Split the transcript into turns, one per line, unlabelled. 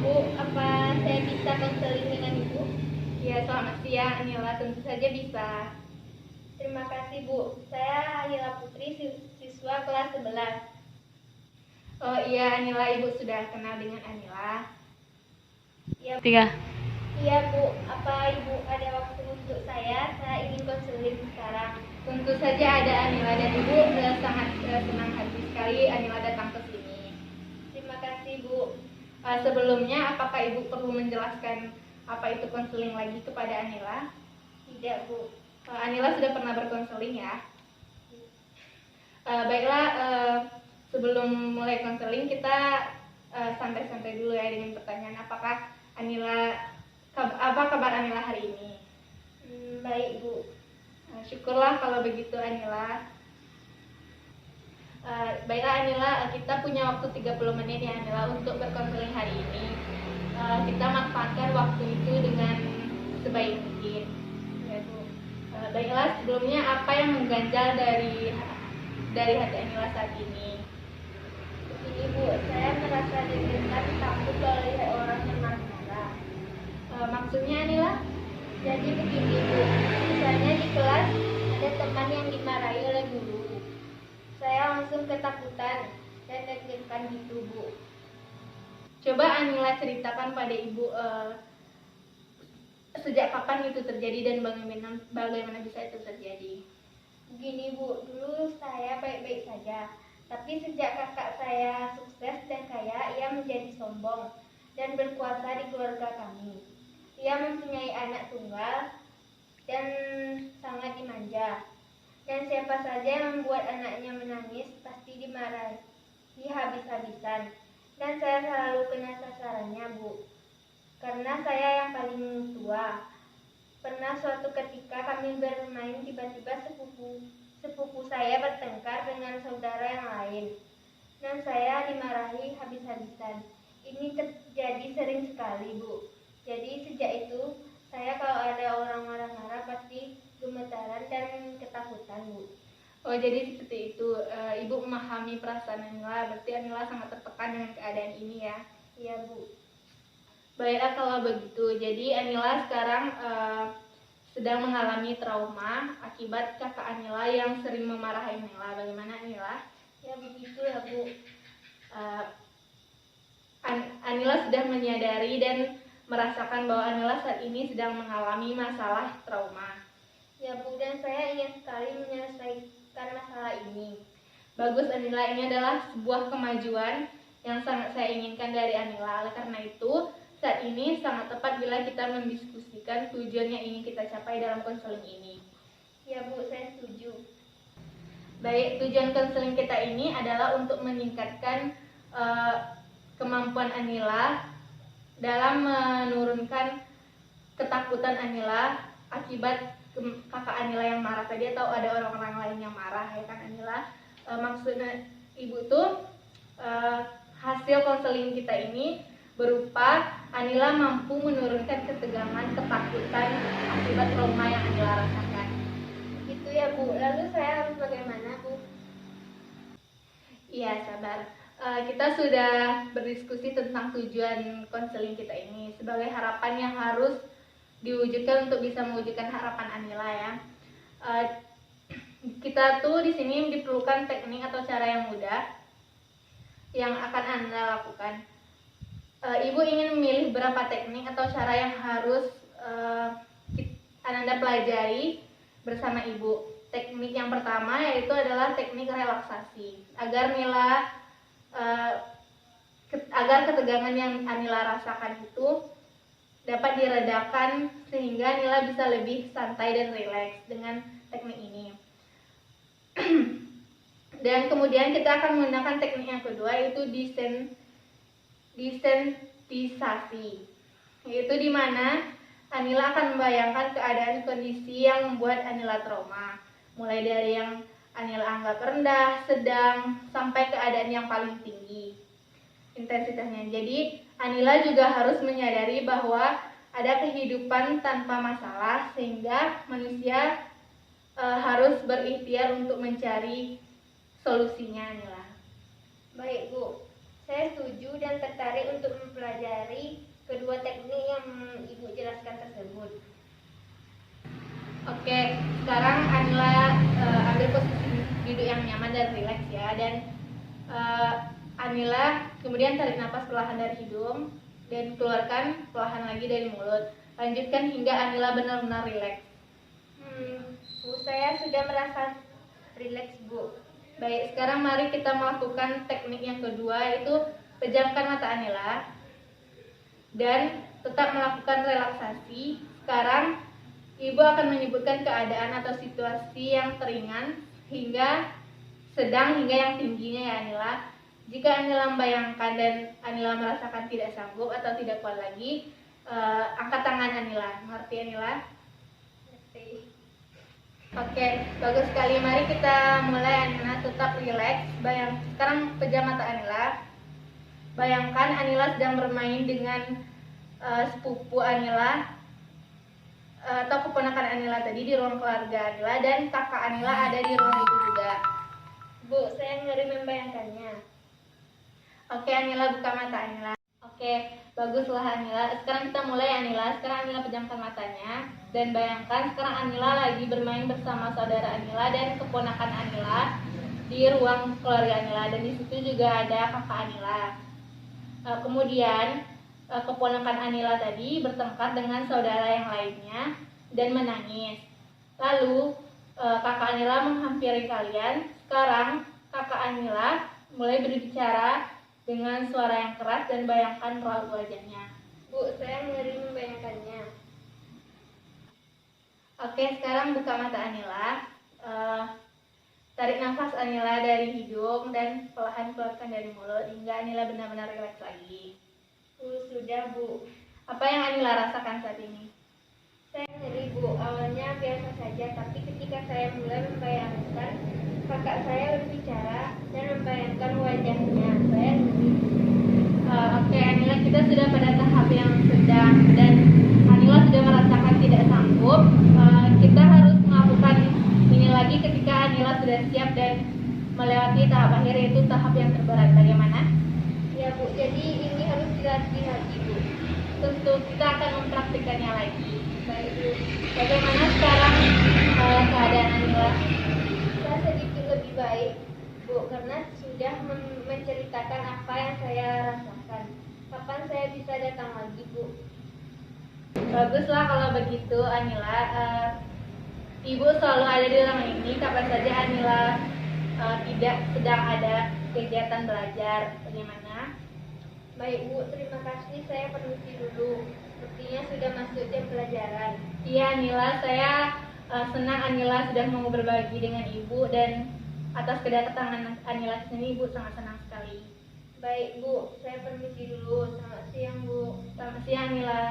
Bu, apa saya bisa konseling dengan Ibu?
Ya, selamat siang Anila, tentu saja bisa.
Terima kasih Bu, saya Ayla Putri, siswa kelas 11.
Oh iya Anila, Ibu sudah kenal dengan Anila?
Iya,
Tiga.
Iya Bu, apa Ibu ada waktu untuk saya? Saya ingin konseling sekarang.
Tentu saja ada Anila, dan Ibu sangat senang hati sekali Anila datang ke sini.
Terima kasih Bu.
Sebelumnya, apakah Ibu perlu menjelaskan apa itu konseling lagi kepada Anila?
Tidak Bu.
Anila sudah pernah berkonseling ya? Baiklah, sebelum mulai konseling kita santai-santai dulu ya dengan pertanyaan apa kabar Anila hari ini?
Baik Bu.
Syukurlah kalau begitu Anila. Baiklah Anila, kita punya waktu 30 menit ya Anila untuk berkonseling hari ini. Kita manfaatkan waktu itu dengan sebaik mungkin ya Bu. Baiklah, sebelumnya apa yang mengganjal dari hati Anila saat ini?
Begini Bu, saya merasa deg-degan, takut kalau lihat orang yang marah-marah.
Maksudnya Anila?
Jadi begini Bu, misalnya di kelas ada teman yang dimarahi oleh guru. Saya langsung ketakutan dan deg-degan gitu Bu.
Coba Anila ceritakan pada Ibu sejak kapan itu terjadi dan bagaimana bisa itu terjadi.
Begini Bu, dulu saya baik-baik saja, tapi sejak kakak saya sukses dan kaya, ia menjadi sombong dan berkuasa di keluarga kami. Ia mempunyai anak tunggal dan sangat dimanja. Dan siapa saja yang membuat anaknya menangis pasti dimarahi habis-habisan. Dan saya selalu kena sasarannya Bu, karena saya yang paling tua. Pernah suatu ketika kami bermain, tiba-tiba sepupu saya bertengkar dengan saudara yang lain, dan saya dimarahi habis-habisan. Ini terjadi sering sekali Bu. Jadi sejak itu saya kalau ada orang marah-marah pasti gemetaran dan ketakutan Bu.
Oh, jadi seperti itu. Ibu memahami perasaan Anila, berarti Anila sangat tertekan dengan keadaan ini ya?
Iya Bu.
Baiklah kalau begitu. Jadi Anila sekarang sedang mengalami trauma akibat kakak Anila yang sering memarahi Anila. Bagaimana Anila?
Ya begitu ya Bu.
Anila sudah menyadari dan merasakan bahwa Anila saat ini sedang mengalami masalah trauma.
Ya Bu, dan saya ingin sekali menyelesaikan masalah ini.
Bagus Anila, ini adalah sebuah kemajuan yang sangat saya inginkan dari Anila. Oleh karena itu, saat ini sangat tepat bila kita mendiskusikan tujuan yang ingin kita capai dalam konseling ini.
Ya Bu, saya setuju.
Baik, tujuan konseling kita ini adalah untuk meningkatkan kemampuan Anila dalam menurunkan ketakutan Anila akibat kakak Anila yang marah tadi atau ada orang-orang lain yang marah ya kan Anila. Maksudnya Ibu tuh hasil konseling kita ini berupa Anila mampu menurunkan ketegangan, ketakutan akibat trauma yang Anila rasakan.
Itu ya Bu, lalu saya harus bagaimana Bu?
Iya, sabar. Kita sudah berdiskusi tentang tujuan konseling kita ini sebagai harapan yang harus diwujudkan untuk bisa mewujudkan harapan Anila ya. Kita tuh di sini diperlukan teknik atau cara yang mudah yang akan Anda lakukan. Ibu ingin memilih berapa teknik atau cara yang harus Anda pelajari bersama Ibu. Teknik yang pertama yaitu adalah teknik relaksasi agar ketegangan yang Anila rasakan itu dapat diredakan sehingga Anila bisa lebih santai dan rileks dengan teknik ini. Dan kemudian kita akan menggunakan teknik yang kedua yaitu desensitisasi, yaitu di mana Anila akan membayangkan keadaan kondisi yang membuat Anila trauma, mulai dari yang Anila anggap rendah, sedang, sampai keadaan yang paling tinggi intensitasnya. Jadi Anila juga harus menyadari bahwa ada kehidupan tanpa masalah sehingga manusia harus berikhtiar untuk mencari solusinya Anila.
Baik Bu, saya setuju dan tertarik untuk mempelajari
sekarang Anila ambil posisi duduk yang nyaman dan rileks ya, dan Anila kemudian tarik nafas perlahan dari hidung dan keluarkan perlahan lagi dari mulut. Lanjutkan hingga Anila benar-benar rileks.
Bu, saya sudah merasa rileks, Bu.
Baik, sekarang mari kita melakukan teknik yang kedua, yaitu pejamkan mata Anila dan tetap melakukan relaksasi. Sekarang Ibu akan menyebutkan keadaan atau situasi yang ringan hingga sedang hingga yang tingginya ya Anila. Jika Anila membayangkan dan Anila merasakan tidak sanggup atau tidak kuat lagi, angkat tangan Anila. Mengerti Anila?
Ngerti.
Oke, bagus sekali. Mari kita mulai. Anila tetap rileks. Sekarang pejam mata Anila. Bayangkan Anila sedang bermain dengan sepupu Anila atau keponakan Anila tadi di ruang keluarga Anila, dan kakak Anila ada di ruang itu juga.
Bu, saya ngeri membayangkannya.
Oke, Anila buka mata Anila. Oke, baguslah Anila. Sekarang kita mulai Anila. Sekarang Anila pejamkan matanya dan bayangkan sekarang Anila lagi bermain bersama saudara Anila dan keponakan Anila di ruang keluarga Anila, dan di situ juga ada kakak Anila. Kemudian keponakan Anila tadi bertengkar dengan saudara yang lainnya dan menangis. Lalu kakak Anila menghampiri kalian. Sekarang kakak Anila mulai berbicara dengan suara yang keras dan bayangkan raut wajahnya.
Bu, saya ngeri membayangkannya.
Oke, sekarang buka mata Anila. Tarik nafas Anila dari hidung dan perlahan keluarkan dari mulut hingga Anila benar-benar rileks lagi.
Sudah, Bu.
Apa yang Anila rasakan saat ini?
Saya ngeri, Bu. Awalnya biasa saja, tapi ketika saya mulai membayangkan kakak saya berbicara dan membayangkan wajahnya, saya ngeri.
Oke, Anila, kita sudah pada tahap yang sedang dan Anila sudah merasakan tidak sanggup. Kita harus melakukan ini lagi ketika Anila sudah siap dan melewati tahap akhir, yaitu tahap yang terberat. Bagaimana?
Ya, Bu. Jadi ini harus dilatih lagi, Bu.
Tentu kita akan mempraktikannya lagi.
Baik, Bu.
Bagaimana sekarang keadaan Anila?
Saya sedikit lebih baik, Bu, karena sudah menceritakan apa yang saya rasakan. Kapan saya bisa datang lagi, Bu?
Baguslah kalau begitu Anila. Ibu selalu ada di ruangan ini kapan saja Anila tidak sedang ada kegiatan belajar. Bagaimana?
Baik, Bu. Terima kasih. Saya permisi dulu. Sepertinya sudah masuk jam pelajaran.
Iya Anila, saya senang Anila sudah mau berbagi dengan Ibu, dan atas kedatangan Anila ke sini Ibu sangat senang sekali.
Baik, Bu. Saya permisi dulu. Selamat siang, Bu.
Selamat siang Anila.